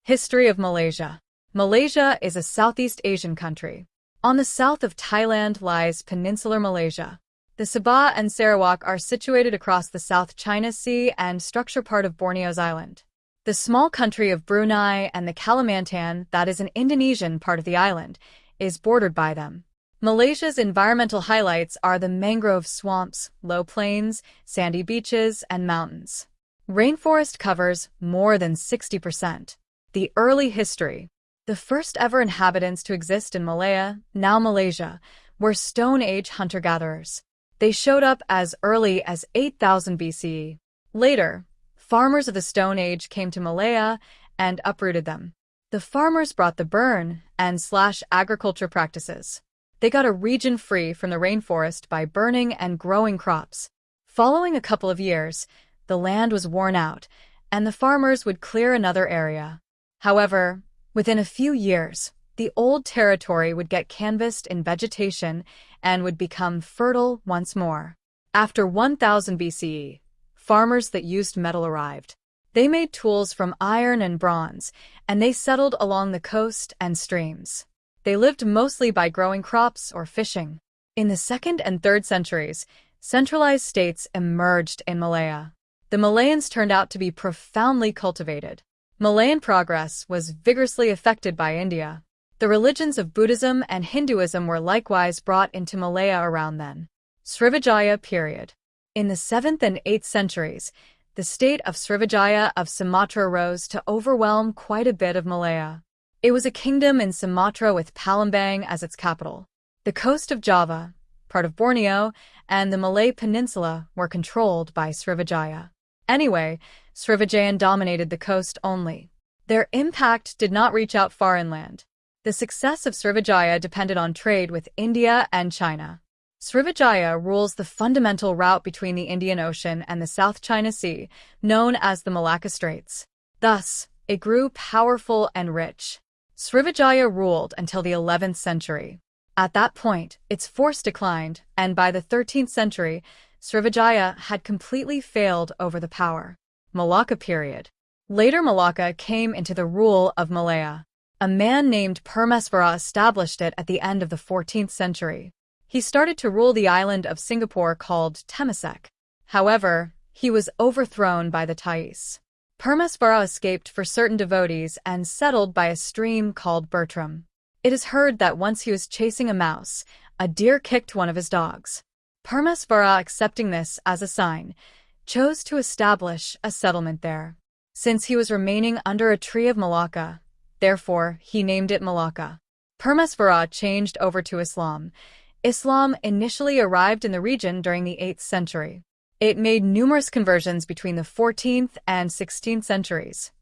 History of Malaysia. Malaysia is a Southeast Asian country. On the south of Thailand lies peninsular Malaysia. The Sabah and Sarawak are situated across the South China Sea and structure part of Borneo's island. The small country of Brunei and the Kalimantan, that is an Indonesian part of the island, is bordered by them. Malaysia's environmental highlights are the mangrove swamps, low plains, sandy beaches, and mountains. Rainforest covers more than 60%. The early history. The first ever inhabitants to exist in Malaya, now Malaysia, were Stone Age hunter-gatherers. They showed up as early as 8000 BCE. Later, farmers of the Stone Age came to Malaya and uprooted them. The farmers brought the burn and slash agriculture practices. They got a region free from the rainforest by burning and growing crops. Following a couple of years, the land was worn out, and the farmers would clear another area. However, within a few years, the old territory would get canvassed in vegetation and would become fertile once more. After 1000 BCE, farmers that used metal arrived. They made tools from iron and bronze, and they settled along the coast and streams. They lived mostly by growing crops or fishing. In the 2nd and 3rd centuries, centralized states emerged in Malaya. The Malayans turned out to be profoundly cultivated. Malayan progress was vigorously affected by India. The religions of Buddhism and Hinduism were likewise brought into Malaya around then. Srivijaya period. In the 7th and 8th centuries, the state of Srivijaya of Sumatra rose to overwhelm quite a bit of Malaya. It was a kingdom in Sumatra with Palembang as its capital. The coast of Java, part of Borneo, and the Malay Peninsula were controlled by Srivijaya. Anyway, Srivijayan dominated the coast only. Their impact did not reach out far inland. The success of Srivijaya depended on trade with India and China. Srivijaya rules the fundamental route between the Indian Ocean and the South China Sea, known as the Malacca Straits. Thus, it grew powerful and rich. Srivijaya ruled until the 11th century. At that point, its force declined, and by the 13th century, Srivijaya had completely failed over the power. Malacca period. Later Malacca came into the rule of Malaya. A man named Permeswara established it at the end of the 14th century. He started to rule the island of Singapore called Temasek. However, he was overthrown by the Thais. Permeswara escaped for certain devotees and settled by a stream called Bertram. It is heard that once he was chasing a mouse, a deer kicked one of his dogs. Permeswara, accepting this as a sign, chose to establish a settlement there. Since he was remaining under a tree of Malacca, therefore he named it Malacca. Permeswara changed over to Islam. Islam initially arrived in the region during the 8th century. It made numerous conversions between the 14th and 16th centuries.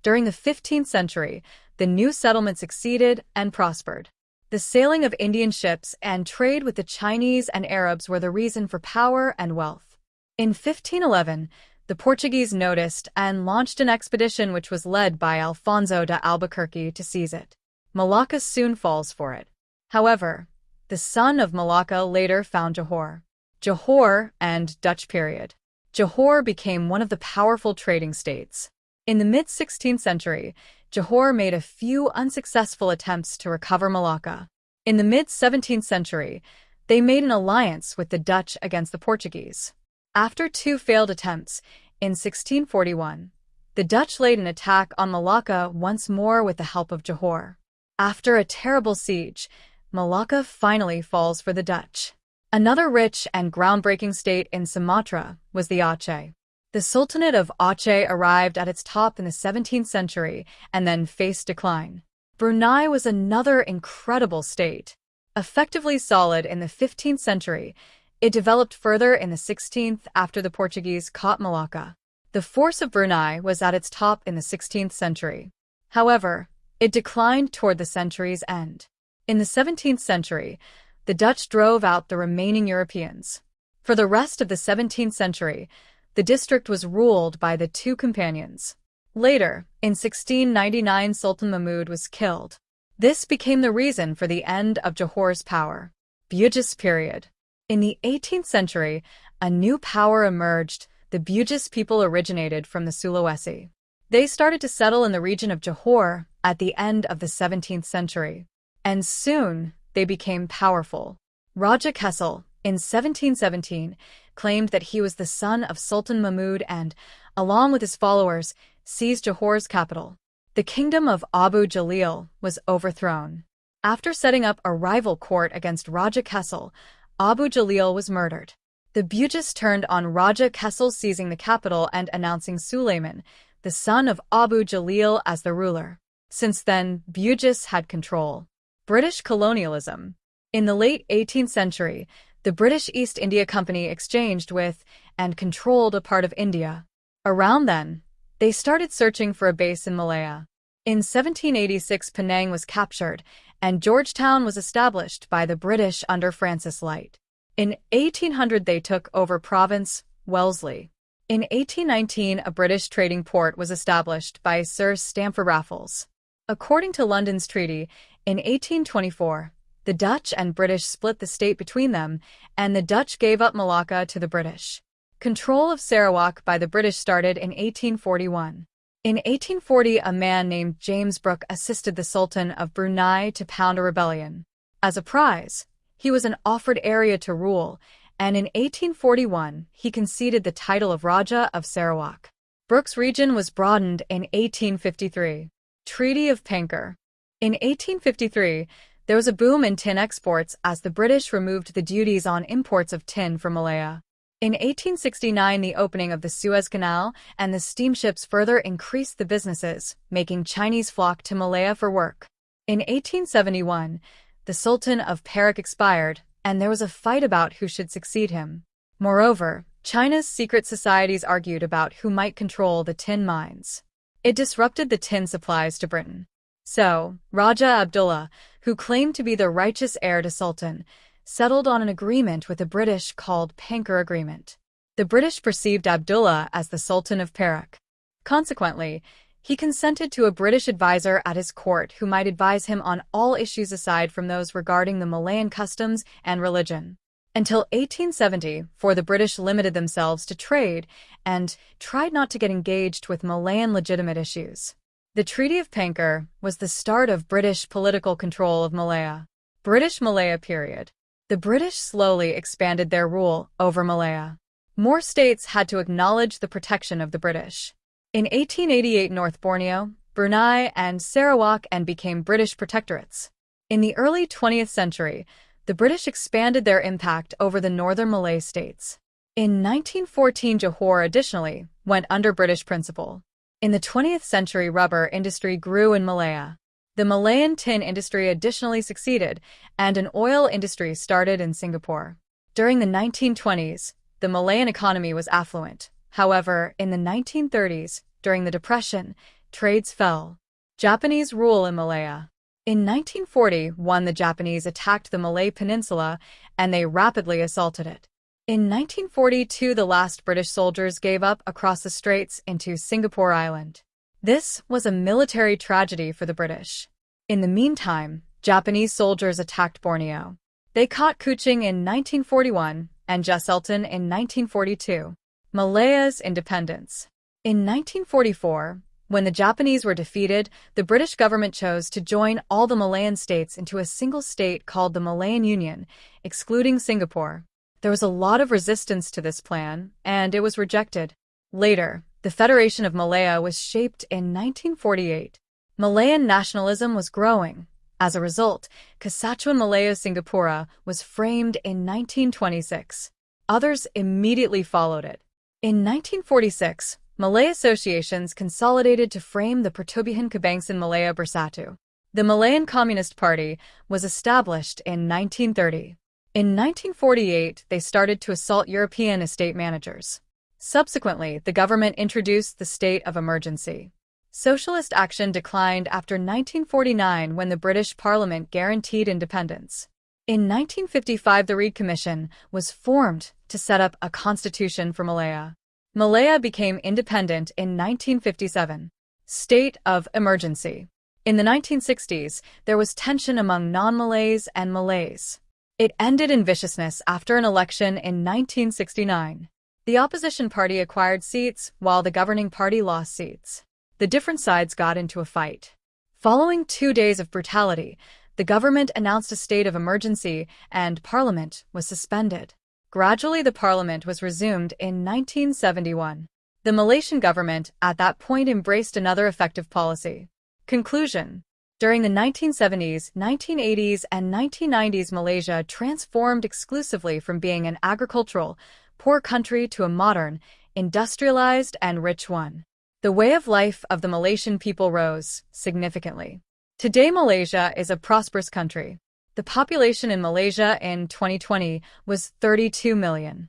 During the 15th century, the new settlement succeeded and prospered. The sailing of Indian ships and trade with the Chinese and Arabs were the reason for power and wealth. In 1511, the Portuguese noticed and launched an expedition which was led by Alfonso de Albuquerque to seize it. Malacca soon falls for it. However, the son of Malacca later found Johor. Johor and Dutch period. Johor became one of the powerful trading states. In the mid-16th century, Johor made a few unsuccessful attempts to recover Malacca. In the mid-17th century, they made an alliance with the Dutch against the Portuguese. After 2 failed attempts, in 1641, the Dutch laid an attack on Malacca once more with the help of Johor. After a terrible siege, Malacca finally falls for the Dutch. Another rich and groundbreaking state in Sumatra was the Aceh. The Sultanate of Aceh arrived at its top in the 17th century and then faced decline. Brunei was another incredible state. Effectively solid in the 15th century, it developed further in the 16th after the Portuguese caught Malacca. The force of Brunei was at its top in the 16th century. However, it declined toward the century's end. In the 17th century, the Dutch drove out the remaining Europeans. For the rest of the 17th century, the district was ruled by the 2 companions. Later, in 1699, Sultan Mahmud was killed. This became the reason for the end of Johor's power. Bugis period. In the 18th century, a new power emerged. The Bugis people originated from the Sulawesi. They started to settle in the region of Johor at the end of the 17th century. And soon, they became powerful. Raja Kessel, in 1717, claimed that he was the son of Sultan Mahmud and, along with his followers, seized Johor's capital. The kingdom of Abu Jalil was overthrown. After setting up a rival court against Raja Kessel, Abu Jalil was murdered. The Bugis turned on Raja Kessel seizing the capital and announcing Suleiman, the son of Abu Jalil, as the ruler. Since then, Bugis had control. British colonialism. In the late 18th century, the British East India Company exchanged with and controlled a part of India. Around then, they started searching for a base in Malaya. In 1786, Penang was captured, and Georgetown was established by the British under Francis Light. In 1800, they took over Province Wellesley. In 1819, a British trading port was established by Sir Stamford Raffles. According to London's treaty, in 1824, the Dutch and British split the state between them, and the Dutch gave up Malacca to the British. Control of Sarawak by the British started in 1841. In 1840, a man named James Brooke assisted the Sultan of Brunei to pound a rebellion. As a prize, he was an offered area to rule, and in 1841, he conceded the title of Raja of Sarawak. Brooke's region was broadened in 1853. Treaty of Pankar. In 1853, there was a boom in tin exports as the British removed the duties on imports of tin from Malaya. In 1869, the opening of the Suez Canal and the steamships further increased the businesses, making Chinese flock to Malaya for work. In 1871, the Sultan of Perak expired, and there was a fight about who should succeed him. Moreover, China's secret societies argued about who might control the tin mines. It disrupted the tin supplies to Britain. So, Raja Abdullah, who claimed to be the righteous heir to Sultan, settled on an agreement with the British called Pankar Agreement. The British perceived Abdullah as the Sultan of Perak. Consequently, he consented to a British advisor at his court who might advise him on all issues aside from those regarding the Malayan customs and religion. Until 1870, for the British limited themselves to trade and tried not to get engaged with Malayan legitimate issues. The Treaty of Pankar was the start of British political control of Malaya. British Malaya period. The British slowly expanded their rule over Malaya. More states had to acknowledge the protection of the British. In 1888, North Borneo, Brunei, and Sarawak became British protectorates. In the early 20th century, the British expanded their impact over the northern Malay states. In 1914, Johor additionally went under British principle. In the 20th century, rubber industry grew in Malaya. The Malayan tin industry additionally succeeded, and an oil industry started in Singapore. During the 1920s, the Malayan economy was affluent. However, in the 1930s, during the Depression, trades fell. Japanese rule in Malaya. In 1941, the Japanese attacked the Malay Peninsula, and they rapidly assaulted it. In 1942, the last British soldiers gave up across the straits into Singapore Island. This was a military tragedy for the British. In the meantime, Japanese soldiers attacked Borneo. They caught Kuching in 1941 and Jaselton in 1942. Malaya's independence. In 1944, when the Japanese were defeated, the British government chose to join all the Malayan states into a single state called the Malayan Union, excluding Singapore. There was a lot of resistance to this plan, and it was rejected. Later, the Federation of Malaya was shaped in 1948. Malayan nationalism was growing. As a result, Kesatuan Malaya Singapura was framed in 1926. Others immediately followed it. In 1946, Malay associations consolidated to frame the Pertubuhan Kebangsaan Malaya Bersatu. The Malayan Communist Party was established in 1930. In 1948, they started to assault European estate managers. Subsequently, the government introduced the state of emergency. Socialist action declined after 1949 when the British Parliament guaranteed independence. In 1955, the Reid Commission was formed to set up a constitution for Malaya. Malaya became independent in 1957. State of emergency. In the 1960s, there was tension among non-Malays and Malays. It ended in viciousness after an election in 1969. The opposition party acquired seats, while the governing party lost seats. the different sides got into a fight. Following 2 days of brutality, the government announced a state of emergency and parliament was suspended. Gradually, the parliament was resumed in 1971. The Malaysian government at that point embraced another effective policy. Conclusion. During the 1970s, 1980s, and 1990s, Malaysia transformed exclusively from being an agricultural, poor country to a modern, industrialized, and rich one. The way of life of the Malaysian people rose significantly. Today, Malaysia is a prosperous country. The population in Malaysia in 2020 was 32 million.